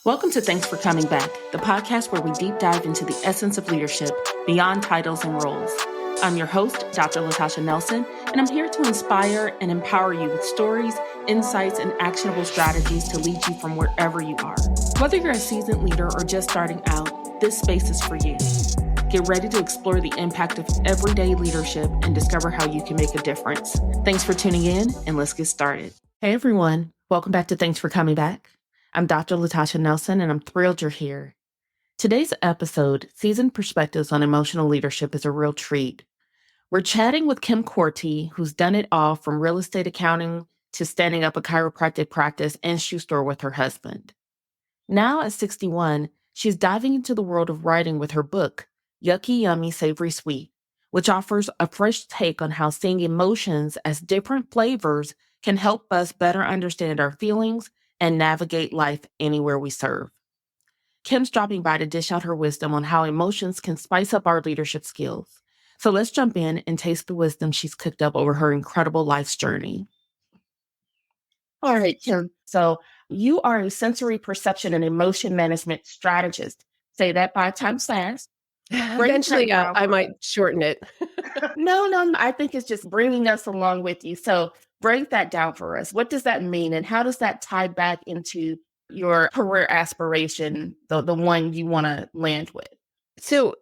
Welcome to Thanks for Coming Back, the podcast where we deep dive into the essence of leadership beyond titles and roles. I'm your host, Dr. Latasha Nelson, and I'm here to inspire and empower you with stories, insights, and actionable strategies to lead you from wherever you are. Whether you're a seasoned leader or just starting out, this space is for you. Get ready to explore the impact of everyday leadership and discover how you can make a difference. Thanks for tuning in, and let's get started. Hey everyone, welcome back to Thanks for Coming Back. I'm Dr. Latasha Nelson, and I'm thrilled you're here. Today's episode, Seasoned Perspectives on Emotional Leadership, is a real treat. We're chatting with Kim Korte, who's done it all from real estate accounting to standing up a chiropractic practice and shoe store with her husband. Now at 61, she's diving into the world of writing with her book, Yucky, Yummy, Savory, Sweet, which offers a fresh take on how seeing emotions as different flavors can help us better understand our feelings and navigate life anywhere we serve. Kim's dropping by to dish out her wisdom on how emotions can spice up our leadership skills. So let's jump in and taste the wisdom she's cooked up over her incredible life's journey. All right, Kim. So you are a sensory perception and emotion management strategist. Say that 5 times fast. Eventually, I might shorten it. No. I think it's just bringing us along with you. So break that down for us. What does that mean? And how does that tie back into your career aspiration, the one you want to land with? So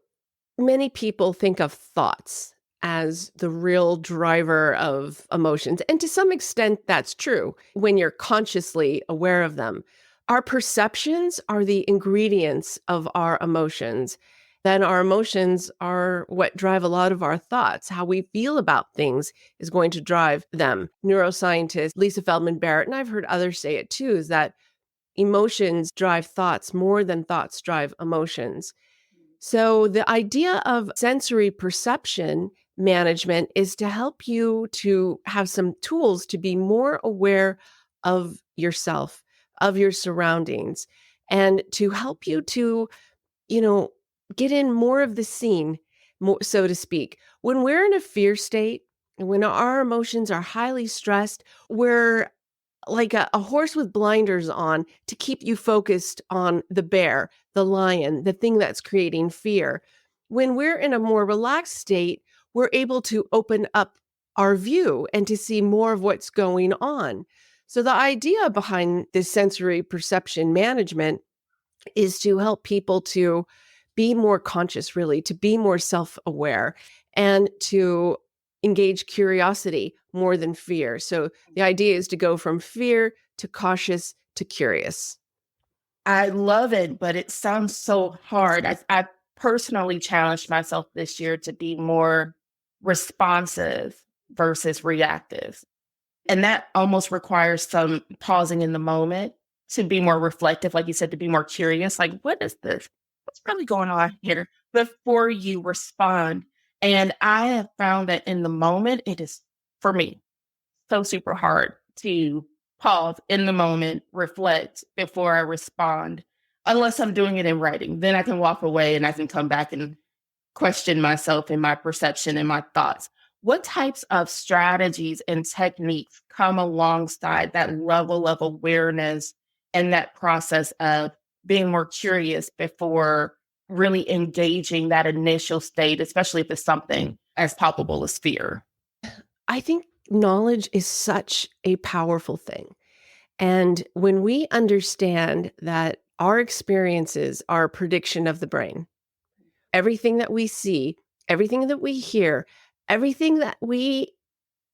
many people think of thoughts as the real driver of emotions. And to some extent, that's true when you're consciously aware of them. Our perceptions are the ingredients of our emotions. Then our emotions are what drive a lot of our thoughts. How we feel about things is going to drive them. Neuroscientist Lisa Feldman Barrett, and I've heard others say it too, is that emotions drive thoughts more than thoughts drive emotions. So the idea of sensory perception management is to help you to have some tools to be more aware of yourself, of your surroundings, and to help you to, get in more of the scene, more, so to speak. When we're in a fear state, and when our emotions are highly stressed, we're like a horse with blinders on to keep you focused on the bear, the lion, the thing that's creating fear. When we're in a more relaxed state, we're able to open up our view and to see more of what's going on. So the idea behind this sensory perception management is to help people to be more conscious, really, to be more self-aware and to engage curiosity more than fear. So the idea is to go from fear to cautious to curious. I love it, but it sounds so hard. I personally challenged myself this year to be more responsive versus reactive. And that almost requires some pausing in the moment to be more reflective, like you said, to be more curious. Like, what is this? What's really going on here before you respond? And I have found that in the moment, it is, for me, so super hard to pause in the moment, reflect before I respond, unless I'm doing it in writing. Then I can walk away and I can come back and question myself and my perception and my thoughts. What types of strategies and techniques come alongside that level of awareness and that process of being more curious before really engaging that initial state, especially if it's something as palpable as fear? I think knowledge is such a powerful thing. And when we understand that our experiences are a prediction of the brain, everything that we see, everything that we hear, everything that we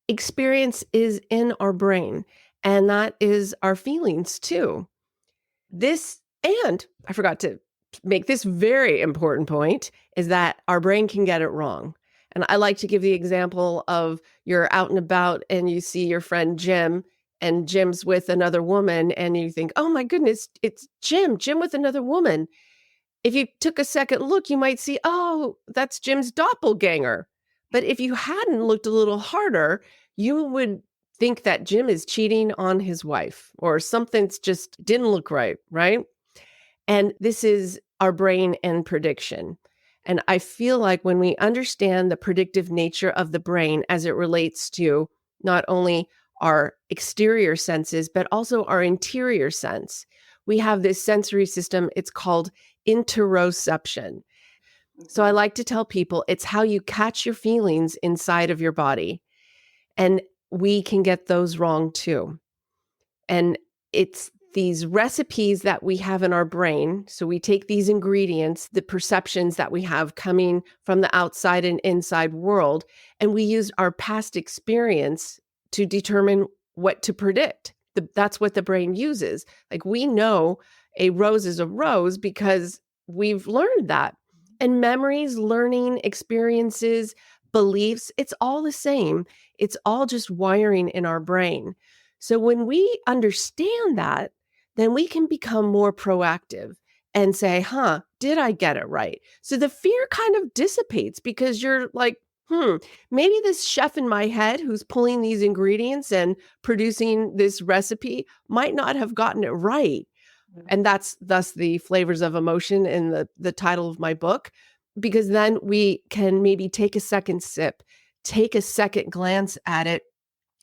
experience is in our brain, and that is our feelings too. And I forgot to make this very important point, is that our brain can get it wrong. And I like to give the example of you're out and about and you see your friend Jim, and Jim's with another woman, and you think, oh my goodness, it's Jim with another woman. If you took a second look, you might see, oh, that's Jim's doppelganger. But if you hadn't looked a little harder, you would think that Jim is cheating on his wife or something's just didn't look right, right? And this is our brain and prediction. And I feel like when we understand the predictive nature of the brain as it relates to not only our exterior senses, but also our interior sense, we have this sensory system. It's called interoception. So I like to tell people it's how you catch your feelings inside of your body. And we can get those wrong too. And it's these recipes that we have in our brain. So we take these ingredients, the perceptions that we have coming from the outside and inside world, and we use our past experience to determine what to predict. That's what the brain uses. Like we know a rose is a rose because we've learned that. And memories, learning, experiences, beliefs, it's all the same. It's all just wiring in our brain. So when we understand that, then we can become more proactive and say, did I get it right? So the fear kind of dissipates because you're like, maybe this chef in my head who's pulling these ingredients and producing this recipe might not have gotten it right. And that's thus the flavors of emotion in the title of my book, because then we can maybe take a second sip, take a second glance at it,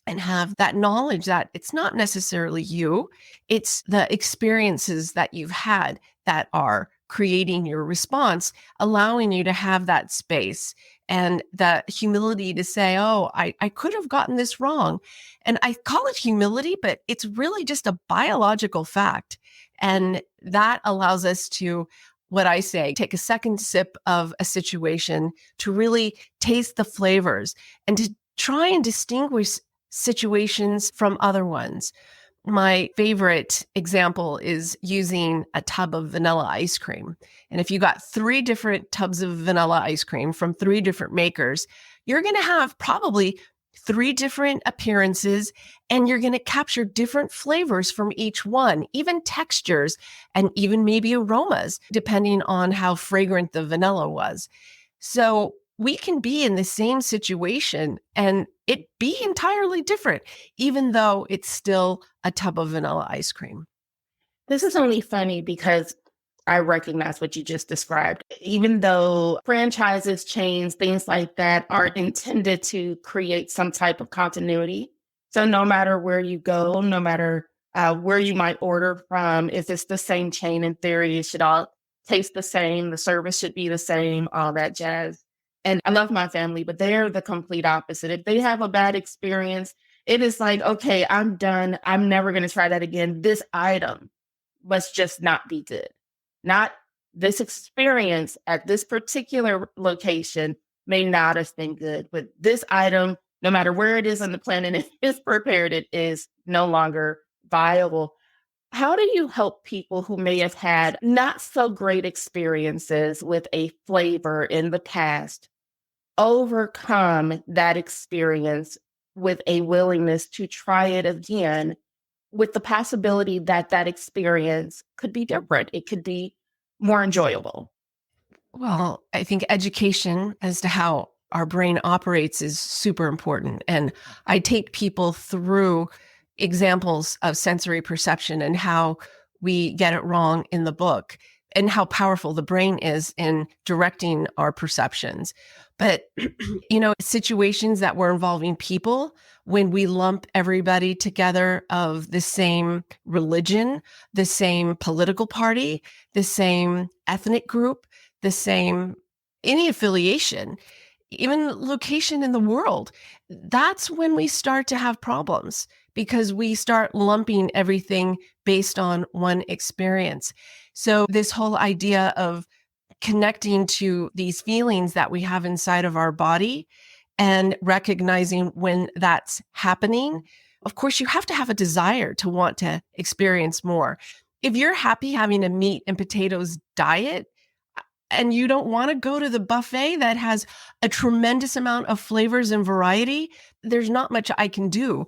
and have that knowledge that it's not necessarily you, it's the experiences that you've had that are creating your response, allowing you to have that space and the humility to say, oh, I could have gotten this wrong. And I call it humility, but it's really just a biological fact. And that allows us to, what I say, take a second sip of a situation to really taste the flavors and to try and distinguish situations from other ones. My favorite example is using a tub of vanilla ice cream. And if you got 3 different tubs of vanilla ice cream from 3 different makers, you're going to have probably 3 different appearances, and you're going to capture different flavors from each one, even textures and even maybe aromas, depending on how fragrant the vanilla was. So we can be in the same situation and it be entirely different, even though it's still a tub of vanilla ice cream. This is only funny because I recognize what you just described. Even though franchises, chains, things like that are intended to create some type of continuity. So no matter where you go, no matter where you might order from, if it's the same chain, in theory, it should all taste the same. The service should be the same, all that jazz. And I love my family, but they're the complete opposite. If they have a bad experience, it is like, okay, I'm done. I'm never going to try that again. This item must just not be good. Not this experience at this particular location may not have been good, but this item, no matter where it is on the planet, if it's prepared, it is no longer viable. How do you help people who may have had not so great experiences with a flavor in the past overcome that experience with a willingness to try it again, with the possibility that that experience could be different? It could be more enjoyable. Well, I think education as to how our brain operates is super important. And I take people through examples of sensory perception and how we get it wrong in the book and how powerful the brain is in directing our perceptions. But, situations that were involving people, when we lump everybody together of the same religion, the same political party, the same ethnic group, the same, any affiliation, even location in the world, that's when we start to have problems because we start lumping everything based on one experience. So this whole idea of connecting to these feelings that we have inside of our body and recognizing when that's happening, of course, you have to have a desire to want to experience more. If you're happy having a meat and potatoes diet, and you don't want to go to the buffet that has a tremendous amount of flavors and variety, there's not much I can do.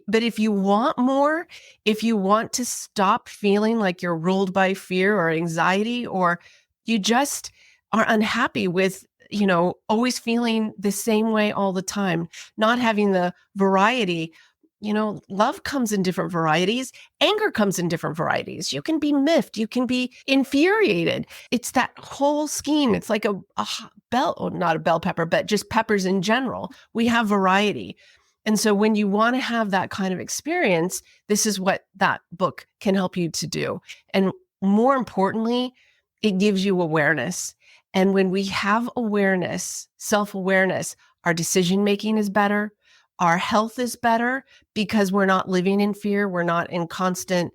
But if you want more, if you want to stop feeling like you're ruled by fear or anxiety, or you just are unhappy with, always feeling the same way all the time, not having the variety, love comes in different varieties. Anger comes in different varieties. You can be miffed. You can be infuriated. It's that whole scheme. It's like a bell, or not a bell pepper, but just peppers in general. We have variety. And so when you want to have that kind of experience, this is what that book can help you to do. And more importantly, it gives you awareness. And when we have awareness, self-awareness, our decision-making is better. Our health is better because we're not living in fear. We're not in constant,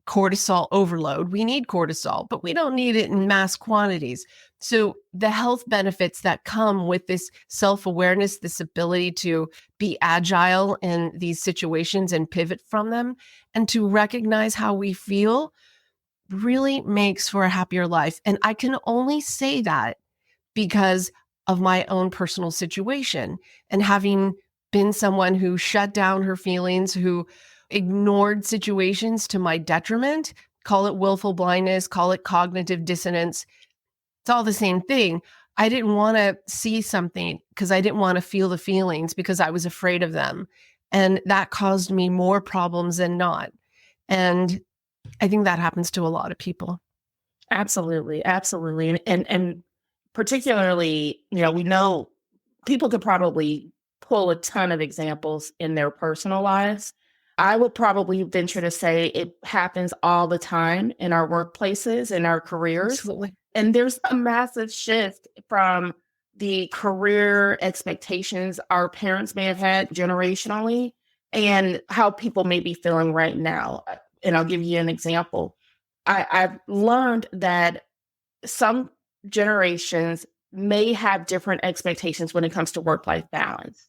cortisol overload. We need cortisol, but we don't need it in mass quantities. So the health benefits that come with this self-awareness, this ability to be agile in these situations and pivot from them, and to recognize how we feel really makes for a happier life. And I can only say that because of my own personal situation and having been someone who shut down her feelings, who ignored situations to my detriment. Call it willful blindness, call it cognitive dissonance. It's all the same thing. I didn't want to see something because I didn't want to feel the feelings because I was afraid of them. And that caused me more problems than not. And I think that happens to a lot of people. Absolutely. Absolutely. And particularly, we know people could probably pull a ton of examples in their personal lives. I would probably venture to say it happens all the time in our workplaces, in our careers. Absolutely. And there's a massive shift from the career expectations our parents may have had generationally and how people may be feeling right now. And I'll give you an example. I've learned that some generations may have different expectations when it comes to work-life balance.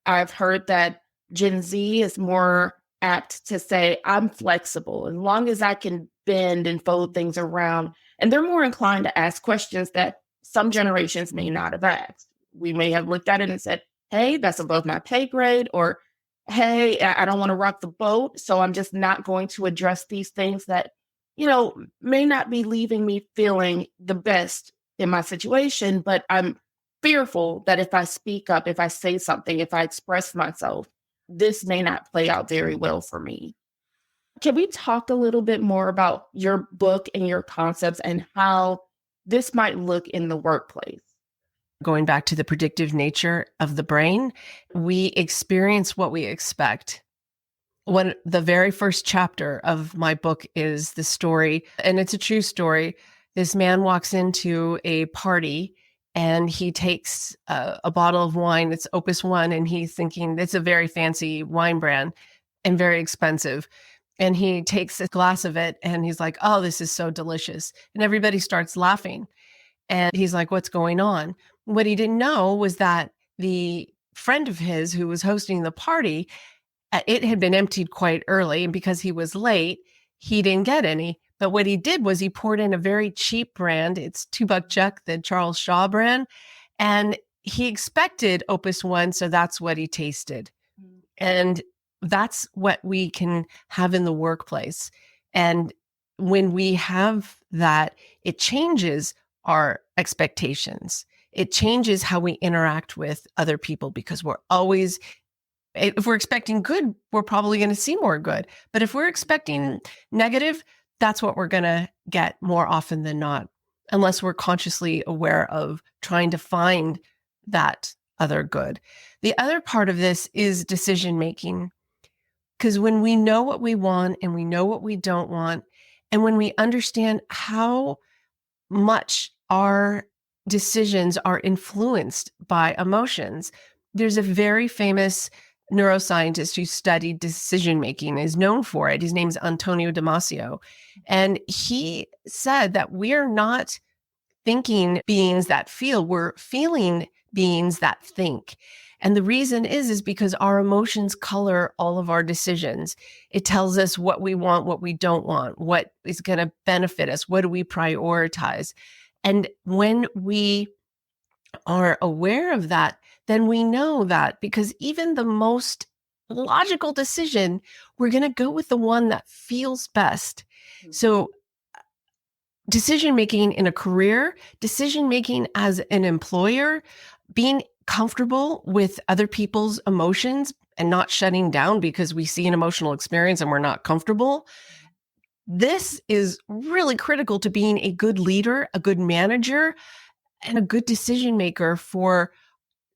I've heard that Gen Z is more apt to say, I'm flexible as long as I can bend and fold things around. And they're more inclined to ask questions that some generations may not have asked. We may have looked at it and said, hey, that's above my pay grade, or hey, I don't want to rock the boat, so I'm just not going to address these things that, may not be leaving me feeling the best in my situation, but I'm fearful that if I speak up, if I say something, if I express myself, this may not play out very well for me. Can we talk a little bit more about your book and your concepts and how this might look in the workplace? Going back to the predictive nature of the brain, we experience what we expect. The very first chapter of my book is the story, and it's a true story. This man walks into a party and he takes a bottle of wine. It's Opus One, and he's thinking it's a very fancy wine brand and very expensive. And he takes a glass of it and he's like, oh, this is so delicious. And everybody starts laughing. And he's like, what's going on? What he didn't know was that the friend of his who was hosting the party, it had been emptied quite early. And because he was late, he didn't get any. But what he did was he poured in a very cheap brand. It's $2 Chuck, the Charles Shaw brand. And he expected Opus One, so that's what he tasted. And that's what we can have in the workplace. And when we have that, it changes our expectations. It changes how we interact with other people because if we're expecting good, we're probably going to see more good. But if we're expecting negative, that's what we're going to get more often than not, unless we're consciously aware of trying to find that other good. The other part of this is decision making. Because when we know what we want and we know what we don't want, and when we understand how much our decisions are influenced by emotions, there's a very famous neuroscientist who studied decision-making, is known for it. His name's Antonio Damasio. And he said that we're not thinking beings that feel, we're feeling beings that think. And the reason is because our emotions color all of our decisions. It tells us what we want, what we don't want, what is going to benefit us, what do we prioritize. And when we are aware of that, then we know that because even the most logical decision, we're going to go with the one that feels best. So decision-making in a career, decision-making as an employer, being comfortable with other people's emotions and not shutting down because we see an emotional experience and we're not comfortable. This is really critical to being a good leader, a good manager, and a good decision maker for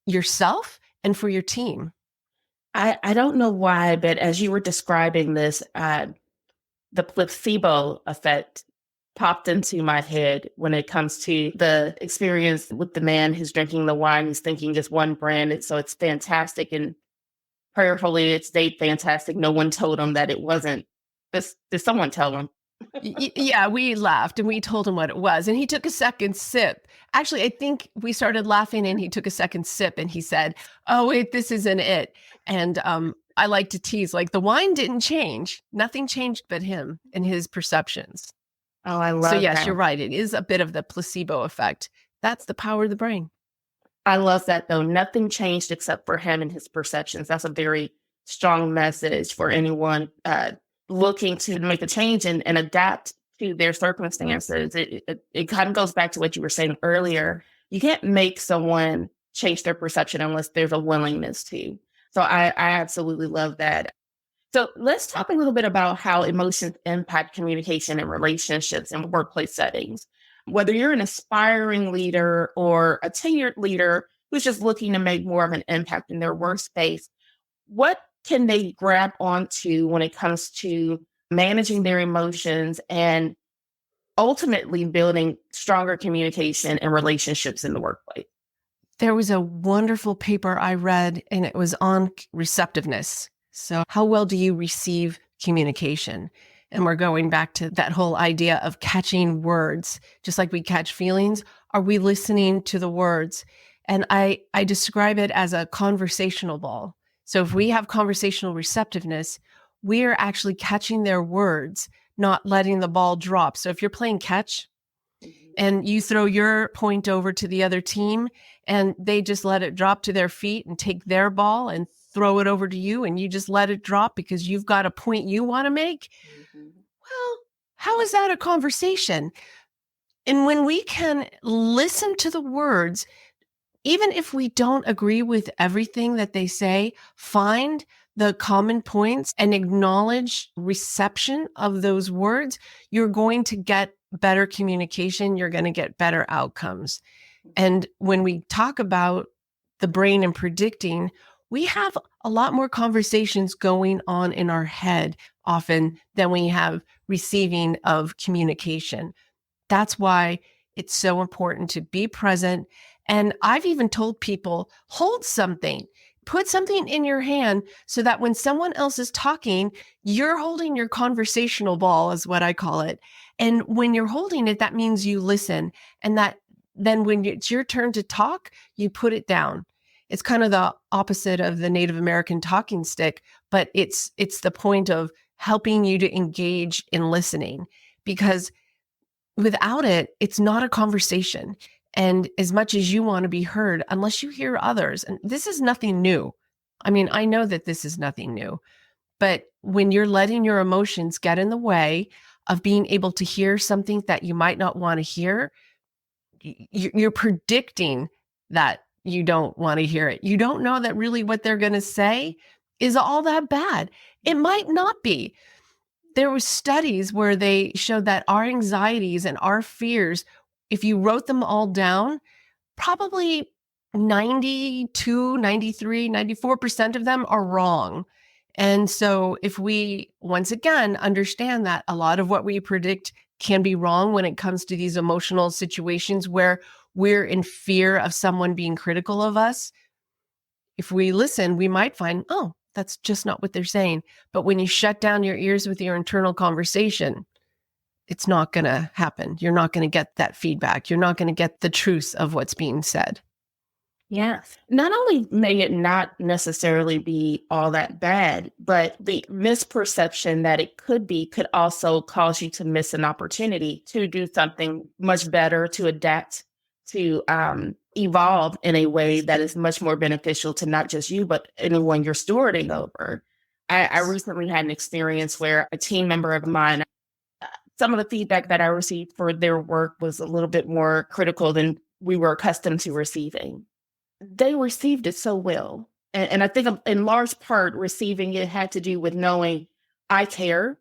yourself and for your team. I don't know why, but as you were describing this, the placebo effect popped into my head when it comes to the experience with the man who's drinking the wine. He's thinking just one brand. So it's fantastic. And prayerfully, it stayed fantastic. No one told him that it wasn't. Did someone tell him? Yeah, we laughed and we told him what it was. And he took a second sip. Actually, I think we started laughing and he took a second sip and he said, "Oh, wait, this isn't it." And I like to tease, like, the wine didn't change. Nothing changed but him and his perceptions. Oh, I love So yes, that. you're right. It is a bit of the placebo effect. That's the power of the brain. I love that, though. Nothing changed except for him and his perceptions. That's a very strong message for anyone looking to make a change and adapt to their circumstances. It kind of goes back to what you were saying earlier. You can't make someone change their perception unless there's a willingness to. So I absolutely love that. So let's talk a little bit about how emotions impact communication and relationships in workplace settings. Whether you're an aspiring leader or a tenured leader who's just looking to make more of an impact in their workspace, what can they grab onto when it comes to managing their emotions and ultimately building stronger communication and relationships in the workplace? There was a wonderful paper I read and it was on receptiveness. So how well do you receive communication? And we're going back to that whole idea of catching words, just like we catch feelings. Are we listening to the words? And I describe it as a conversational ball. So if we have conversational receptiveness, we are actually catching their words, not letting the ball drop. So if you're playing catch and you throw your point over to the other team and they just let it drop to their feet and take their ball and throw it over to you and you just let it drop because you've got a point you want to make. Well, how is that a conversation? And when we can listen to the words, even if we don't agree with everything that they say, find the common points and acknowledge reception of those words, you're going to get better communication. You're going to get better outcomes. And when we talk about the brain and predicting, we have a lot more conversations going on in our head often than we have receiving of communication. That's why it's so important to be present. And I've even told people, hold something, put something in your hand so that when someone else is talking, you're holding your conversational ball, is what I call it. And when you're holding it, that means you listen. And that then when it's your turn to talk, you put it down. It's kind of the opposite of the Native American talking stick, but it's the point of helping you to engage in listening, because without it, it's not a conversation. And as much as you want to be heard, unless you hear others, and this is nothing new. I mean, I know that this is nothing new, but when you're letting your emotions get in the way of being able to hear something that you might not want to hear, you're predicting that you don't want to hear it. You don't know that really what they're going to say is all that bad. It might not be. There were studies where they showed that our anxieties and our fears, if you wrote them all down, probably 92, 93, 94% of them are wrong. And so if we, once again, understand that a lot of what we predict can be wrong when it comes to these emotional situations where we're in fear of someone being critical of us, if we listen, we might find, oh, that's just not what they're saying. But when you shut down your ears with your internal conversation, it's not going to happen. You're not going to get that feedback. You're not going to get the truth of what's being said. Yeah. Not only may it not necessarily be all that bad, but the misperception that it could be could also cause you to miss an opportunity to do something much better, to adapt, to evolve in a way that is much more beneficial to not just you, but anyone you're stewarding over. I recently had an experience where a team member of mine, some of the feedback that I received for their work was a little bit more critical than we were accustomed to receiving. They received it so well. And I think in large part, receiving it had to do with knowing I care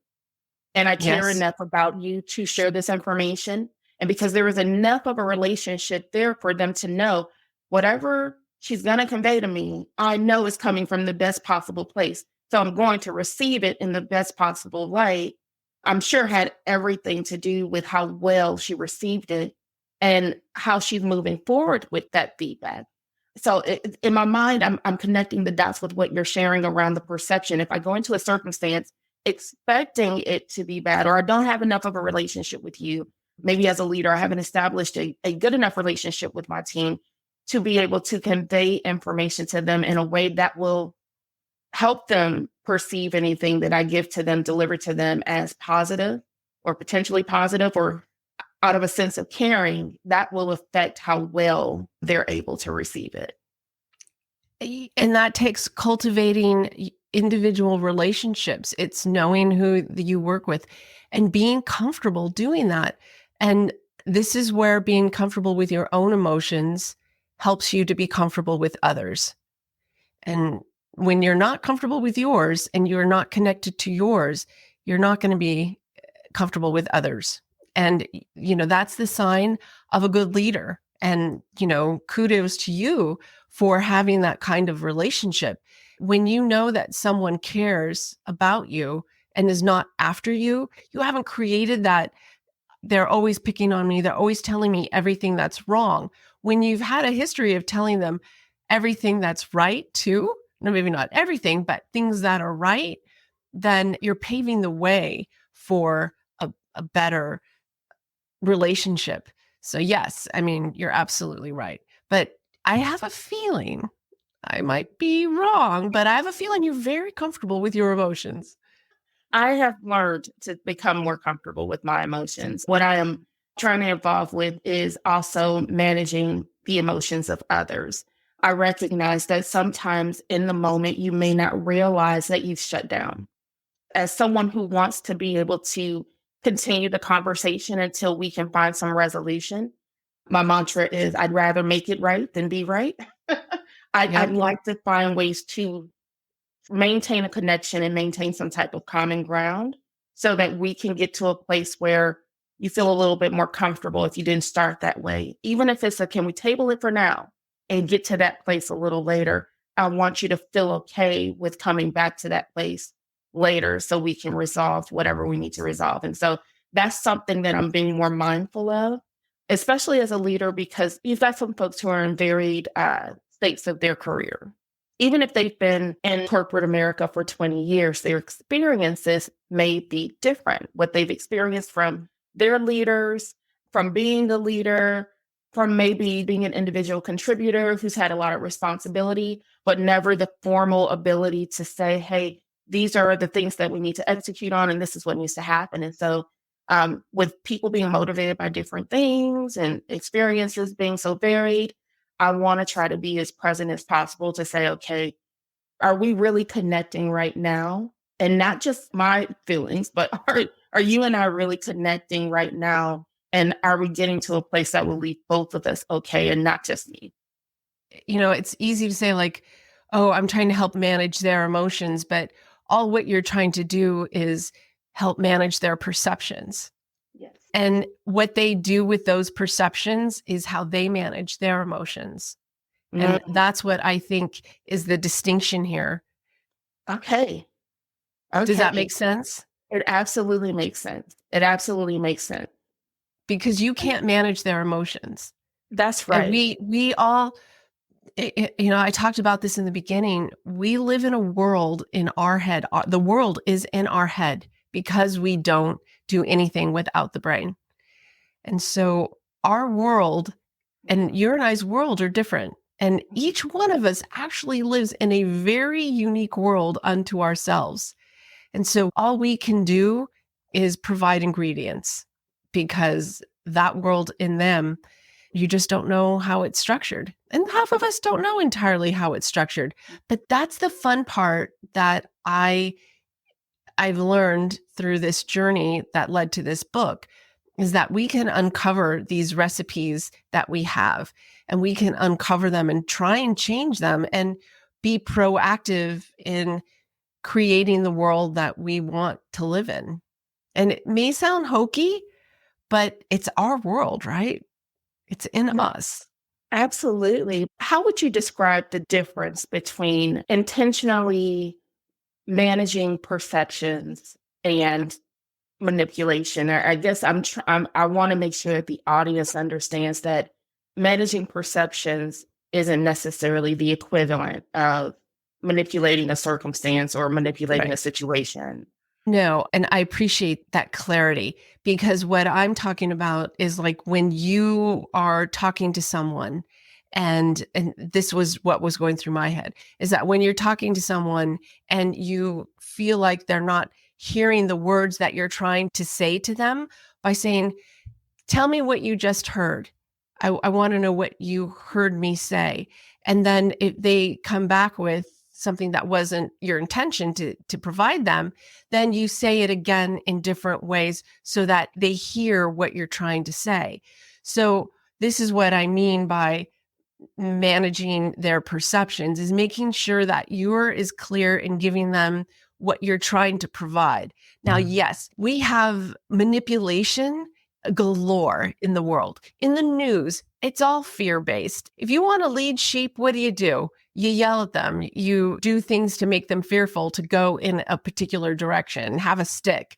and I care Yes. enough about you to share this information. And because there was enough of a relationship there for them to know whatever she's going to convey to me, I know it's coming from the best possible place. So I'm going to receive it in the best possible light. I'm sure had everything to do with how well she received it and how she's moving forward with that feedback. So in my mind, I'm connecting the dots with what you're sharing around the perception. If I go into a circumstance expecting it to be bad, or I don't have enough of a relationship with you, maybe as a leader, I haven't established a good enough relationship with my team to be able to convey information to them in a way that will help them perceive anything that I give to them, deliver to them as positive or potentially positive or out of a sense of caring, that will affect how well they're able to receive it. And that takes cultivating individual relationships. It's knowing who you work with and being comfortable doing that. And this is where being comfortable with your own emotions helps you to be comfortable with others. And when you're not comfortable with yours and you're not connected to yours, you're not going to be comfortable with others. And, that's the sign of a good leader. And, kudos to you for having that kind of relationship. When you know that someone cares about you and is not after you, you haven't created that. They're always picking on me. They're always telling me everything that's wrong. When you've had a history of telling them everything that's right too, no, maybe not everything, but things that are right, then you're paving the way for a better relationship. So yes, I mean, you're absolutely right. But I have a feeling, I might be wrong, but I have a feeling you're very comfortable with your emotions. I have learned to become more comfortable with my emotions. What I am trying to evolve with is also managing the emotions of others. I recognize that sometimes in the moment, you may not realize that you've shut down. As someone who wants to be able to continue the conversation until we can find some resolution, my mantra is I'd rather make it right than be right. I'd like to find ways to maintain a connection and maintain some type of common ground so that we can get to a place where you feel a little bit more comfortable if you didn't start that way. Even if it's can we table it for now and get to that place a little later? I want you to feel okay with coming back to that place later so we can resolve whatever we need to resolve. And so that's something that I'm being more mindful of, especially as a leader, because you've got some folks who are in varied states of their career. Even if they've been in corporate America for 20 years, their experiences may be different. What they've experienced from their leaders, from being a leader, from maybe being an individual contributor who's had a lot of responsibility, but never the formal ability to say, hey, these are the things that we need to execute on, and this is what needs to happen. And so with people being motivated by different things and experiences being so varied, I want to try to be as present as possible to say, okay, are we really connecting right now? And not just my feelings, but are you and I really connecting right now? And are we getting to a place that will leave both of us okay and not just me? It's easy to say like, oh, I'm trying to help manage their emotions, but all what you're trying to do is help manage their perceptions. Yes. And what they do with those perceptions is how they manage their emotions. And that's what I think is the distinction here. Okay. Does that make sense? It absolutely makes sense. It absolutely makes sense. Because you can't manage their emotions. That's right. And we all, I talked about this in the beginning. We live in a world in our head. The world is in our head because we don't do anything without the brain. And so our world and your and I's world are different. And each one of us actually lives in a very unique world unto ourselves. And so all we can do is provide ingredients because that world in them, you just don't know how it's structured. And half of us don't know entirely how it's structured. But that's the fun part that I've learned through this journey that led to this book is that we can uncover these recipes that we have and we can uncover them and try and change them and be proactive in creating the world that we want to live in. And it may sound hokey, but it's our world, right? It's in us. Absolutely. How would you describe the difference between intentionally managing perceptions and manipulation? Or I guess I want to make sure that the audience understands that managing perceptions isn't necessarily the equivalent of manipulating a circumstance or manipulating Right. a situation. No, and I appreciate that clarity because what I'm talking about is like when you are talking to someone and this was what was going through my head is that when you're talking to someone and you feel like they're not hearing the words that you're trying to say to them by saying, tell me what you just heard. I want to know what you heard me say. And then if they come back with something that wasn't your intention to provide them, then you say it again in different ways so that they hear what you're trying to say. So this is what I mean by managing their perceptions is making sure that you're as clear in giving them what you're trying to provide. Now, yes, we have manipulation galore in the world. In the news, it's all fear-based. If you want to lead sheep, what do? You yell at them. You do things to make them fearful to go in a particular direction, have a stick.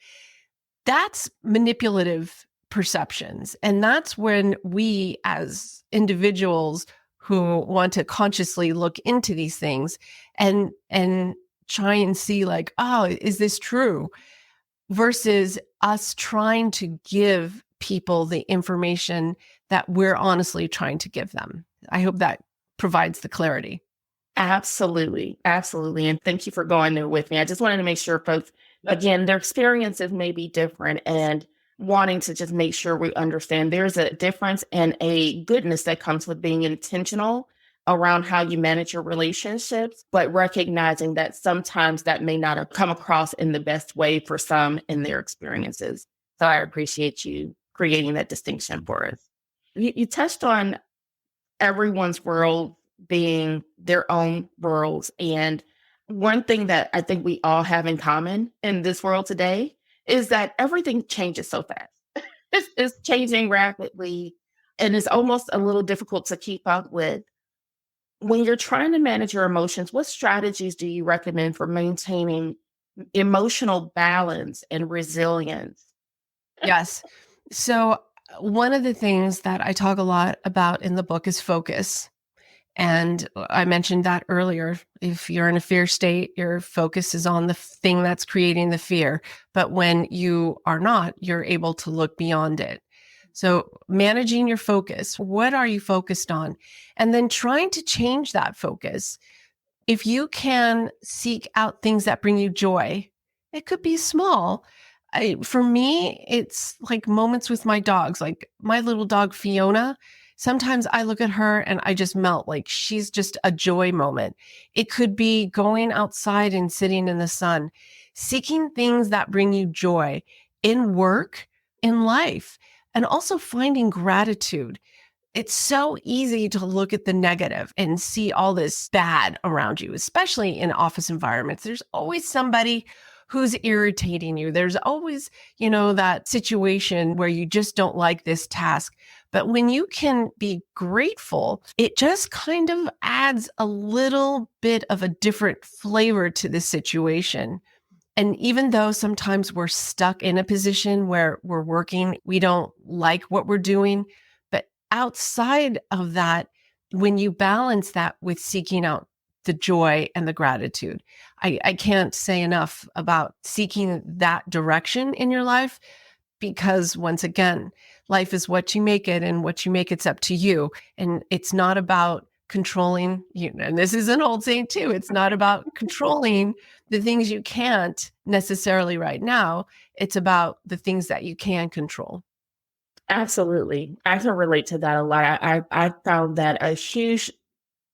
That's manipulative perceptions. And that's when we as individuals who want to consciously look into these things and try and see like, oh, is this true? Versus us trying to give people the information that we're honestly trying to give them. I hope that provides the clarity. Absolutely. Absolutely. And thank you for going there with me. I just wanted to make sure folks, again, their experiences may be different and wanting to just make sure we understand there's a difference and a goodness that comes with being intentional around how you manage your relationships, but recognizing that sometimes that may not have come across in the best way for some in their experiences. So I appreciate you creating that distinction for us. You touched on everyone's world being their own worlds. And one thing that I think we all have in common in this world today is that everything changes so fast. It's changing rapidly and it's almost a little difficult to keep up with. When you're trying to manage your emotions, what strategies do you recommend for maintaining emotional balance and resilience? Yes. So, one of the things that I talk a lot about in the book is focus. And I mentioned that earlier. If you're in a fear state, your focus is on the thing that's creating the fear. But when you are not, you're able to look beyond it. So managing your focus, what are you focused on? And then trying to change that focus. If you can seek out things that bring you joy, it could be small. For me, it's like moments with my dogs, like my little dog, Fiona. Sometimes I look at her and I just melt, like she's just a joy moment. It could be going outside and sitting in the sun, seeking things that bring you joy in work, in life, and also finding gratitude. It's so easy to look at the negative and see all this bad around you, especially in office environments. There's always somebody who's irritating you. There's always, that situation where you just don't like this task. But when you can be grateful, it just kind of adds a little bit of a different flavor to the situation. And even though sometimes we're stuck in a position where we're working, we don't like what we're doing, but outside of that, when you balance that with seeking out the joy and the gratitude, I can't say enough about seeking that direction in your life because once again, life is what you make it and what you make it's up to you. And it's not about controlling you. And this is an old saying too. It's not about controlling the things you can't necessarily right now. It's about the things that you can control. Absolutely. I can relate to that a lot. I found that a huge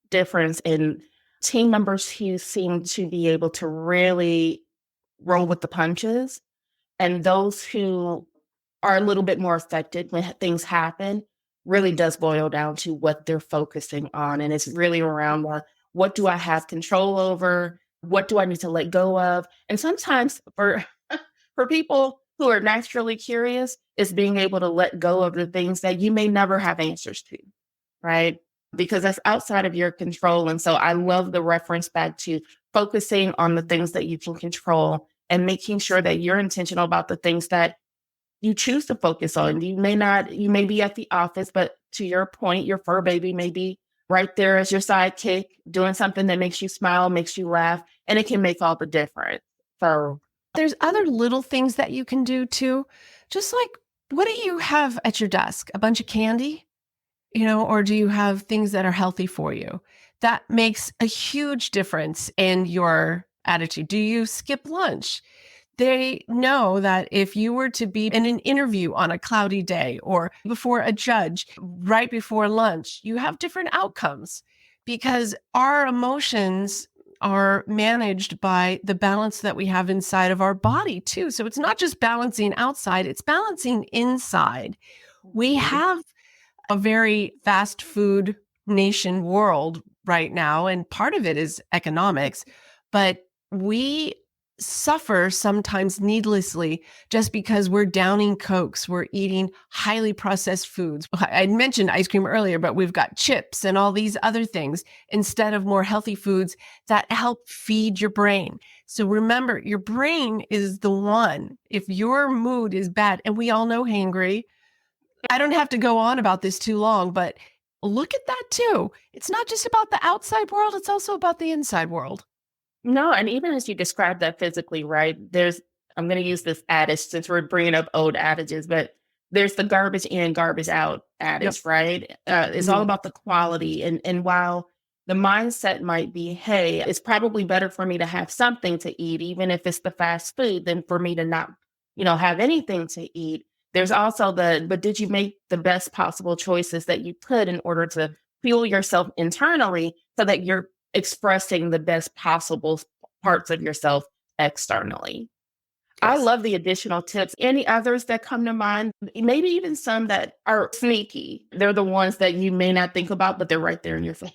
difference in team members who seem to be able to really roll with the punches and those who are a little bit more affected when things happen really does boil down to what they're focusing on. And it's really around what do I have control over? What do I need to let go of? And sometimes for people who are naturally curious, it's being able to let go of the things that you may never have answers to, right? because that's outside of your control. And so I love the reference back to focusing on the things that you can control and making sure that you're intentional about the things that you choose to focus on. You may be at the office, but to your point, your fur baby may be right there as your sidekick, doing something that makes you smile, makes you laugh, and it can make all the difference. So there's other little things that you can do too. Just like, what do you have at your desk? A bunch of candy? Or do you have things that are healthy for you? That makes a huge difference in your attitude. Do you skip lunch? They know that if you were to be in an interview on a cloudy day or before a judge right before lunch, you have different outcomes because our emotions are managed by the balance that we have inside of our body too. So it's not just balancing outside, it's balancing inside. We have a very fast food nation world right now, and part of it is economics, but we suffer sometimes needlessly just because we're downing Cokes, we're eating highly processed foods. I mentioned ice cream earlier, but we've got chips and all these other things instead of more healthy foods that help feed your brain. So remember, your brain is the one. If your mood is bad, and we all know hangry, I don't have to go on about this too long, but look at that too. It's not just about the outside world, it's also about the inside world. no, and even as you describe that physically, right? I'm going to use this adage since we're bringing up old adages, but there's the garbage in, garbage out adage, Yep. right? It's all about the quality. And while the mindset might be, hey, it's probably better for me to have something to eat, even if it's the fast food, than for me to not, have anything to eat. There's also but did you make the best possible choices that you could in order to fuel yourself internally so that you're expressing the best possible parts of yourself externally? I Yes. love the additional tips. Any others that come to mind? Maybe even some that are sneaky. They're the ones that you may not think about, but they're right there in your face.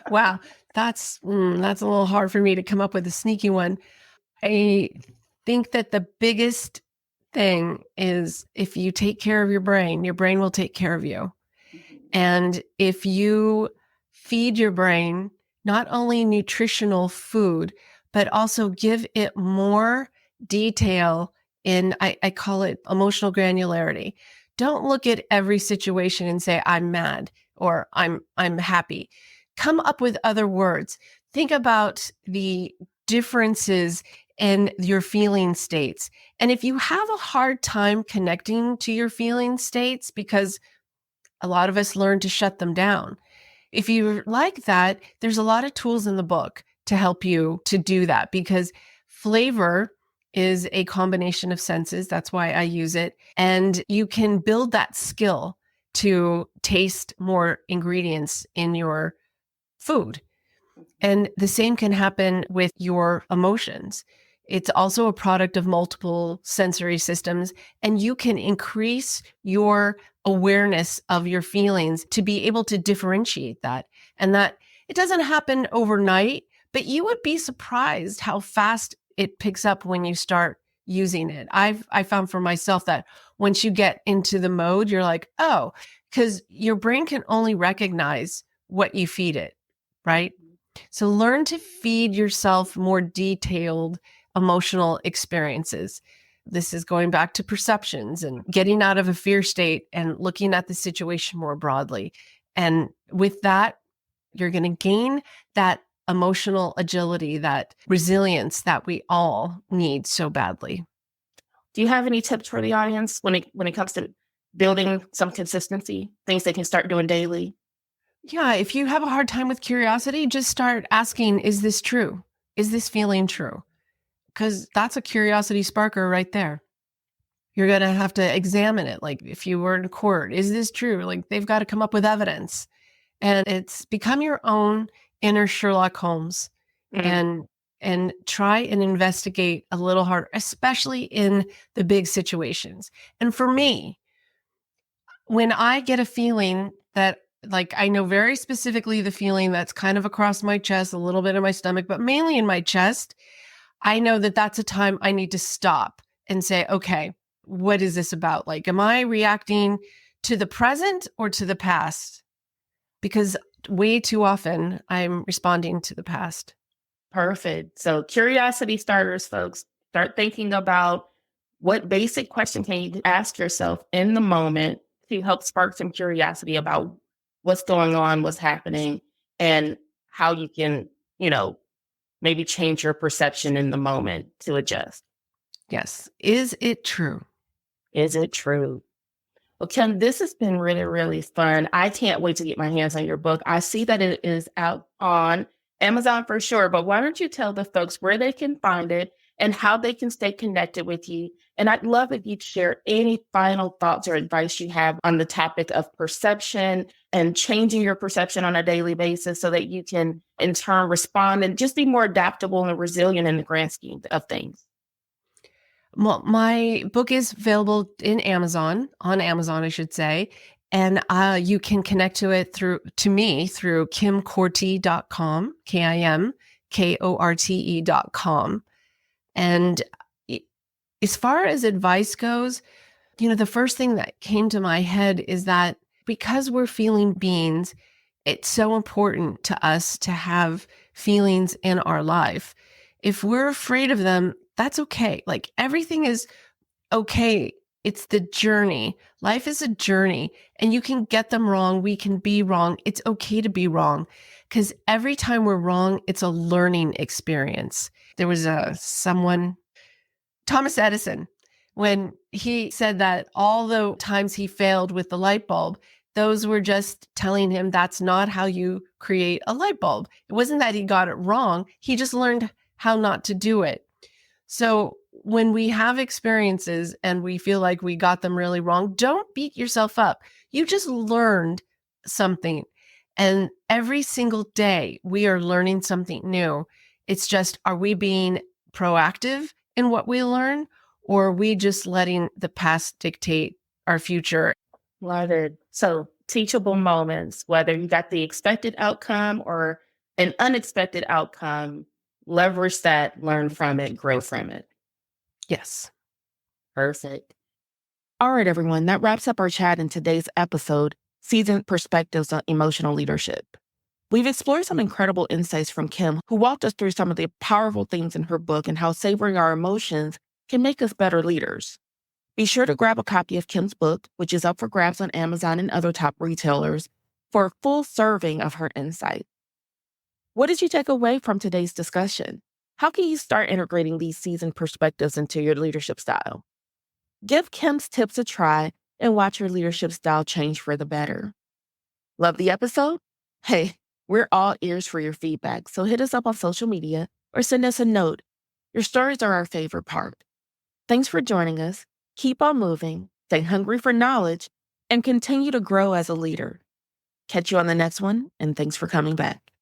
Wow, that's a little hard for me to come up with a sneaky one. I think that the biggest thing is if you take care of your brain will take care of you. And if you feed your brain not only nutritional food, but also give it more detail I call it emotional granularity. Don't look at every situation and say, I'm mad or I'm happy. Come up with other words. Think about the differences in your feeling states. And if you have a hard time connecting to your feeling states, because a lot of us learn to shut them down. If you like that, there's a lot of tools in the book to help you to do that because flavor is a combination of senses. That's why I use it. And you can build that skill to taste more ingredients in your food. And the same can happen with your emotions. It's also a product of multiple sensory systems, and you can increase your awareness of your feelings to be able to differentiate that. And that it doesn't happen overnight, but you would be surprised how fast it picks up when you start using it. I found for myself that once you get into the mode, you're like, oh, because your brain can only recognize what you feed it, right? So learn to feed yourself more detailed emotional experiences. This is going back to perceptions and getting out of a fear state and looking at the situation more broadly. And with that, you're going to gain that emotional agility, that resilience that we all need so badly. Do you have any tips for the audience when it comes to building some consistency, things they can start doing daily? Yeah, if you have a hard time with curiosity, just start asking, is this true? Is this feeling true? Because that's a curiosity sparker right there. You're going to have to examine it. Like if you were in court, is this true? Like they've got to come up with evidence. And it's become your own inner Sherlock Holmes and try and investigate a little harder, especially in the big situations. And for me, when I get a feeling that like I know very specifically the feeling that's kind of across my chest, a little bit in my stomach, but mainly in my chest, I know that that's a time I need to stop and say, okay, what is this about? Like, am I reacting to the present or to the past? Because way too often I'm responding to the past. Perfect. So curiosity starters, folks, start thinking about what basic question can you ask yourself in the moment to help spark some curiosity about what's going on, what's happening, and how you can, maybe change your perception in the moment to adjust. Yes. Is it true? Is it true? Well, Kim, this has been really, really fun. I can't wait to get my hands on your book. I see that it is out on Amazon for sure, but why don't you tell the folks where they can find it and how they can stay connected with you? And I'd love if you'd share any final thoughts or advice you have on the topic of perception and changing your perception on a daily basis so that you can in turn respond and just be more adaptable and resilient in the grand scheme of things. Well, my book is available on Amazon, I should say. And you can connect to me through kimkorte.com, KIMKORTE.com. And as far as advice goes, the first thing that came to my head is that because we're feeling beings, it's so important to us to have feelings in our life. If we're afraid of them, that's okay. Like everything is okay. It's the journey. Life is a journey and you can get them wrong. We can be wrong. It's okay to be wrong because every time we're wrong, it's a learning experience. There was Thomas Edison, when he said that all the times he failed with the light bulb, those were just telling him that's not how you create a light bulb. It wasn't that he got it wrong. He just learned how not to do it. So when we have experiences and we feel like we got them really wrong, don't beat yourself up. You just learned something. And every single day we are learning something new. It's just, are we being proactive in what we learn, or are we just letting the past dictate our future? Love it. So teachable moments, whether you got the expected outcome or an unexpected outcome, leverage that, learn from it, grow from it. Yes. Perfect. All right, everyone. That wraps up our chat in today's episode, Seasoned Perspectives on Emotional Leadership. We've explored some incredible insights from Kim, who walked us through some of the powerful themes in her book and how savoring our emotions can make us better leaders. Be sure to grab a copy of Kim's book, which is up for grabs on Amazon and other top retailers, for a full serving of her insight. What did you take away from today's discussion? How can you start integrating these seasoned perspectives into your leadership style? Give Kim's tips a try and watch your leadership style change for the better. Love the episode? Hey, we're all ears for your feedback, so hit us up on social media or send us a note. Your stories are our favorite part. Thanks for joining us. Keep on moving, stay hungry for knowledge, and continue to grow as a leader. Catch you on the next one, and thanks for coming back.